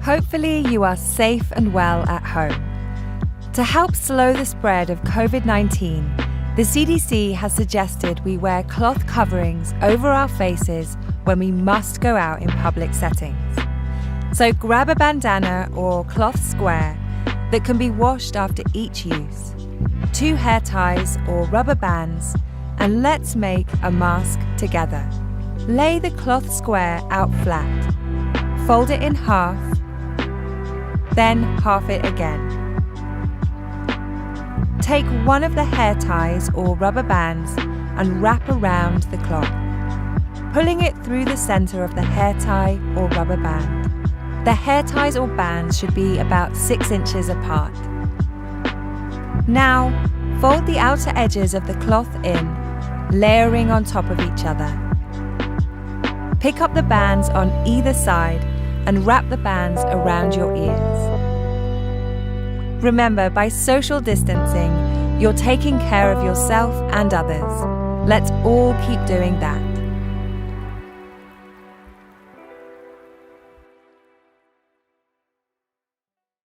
Hopefully you are safe and well at home. To help slow the spread of COVID-19, the CDC has suggested we wear cloth coverings over our faces when we must go out in public settings. So grab a bandana or cloth square that can be washed after each use, 2 hair ties or rubber bands, and let's make a mask together. Lay the cloth square out flat. Fold it in half, then half it again. Take one of the hair ties or rubber bands and wrap around the cloth, pulling it through the center of the hair tie or rubber band. The hair ties or bands should be about 6 inches apart. Now, fold the outer edges of the cloth in, layering on top of each other. Pick up the bands on either side and wrap the bands around your ears. Remember, by social distancing, you're taking care of yourself and others. Let's all keep doing that.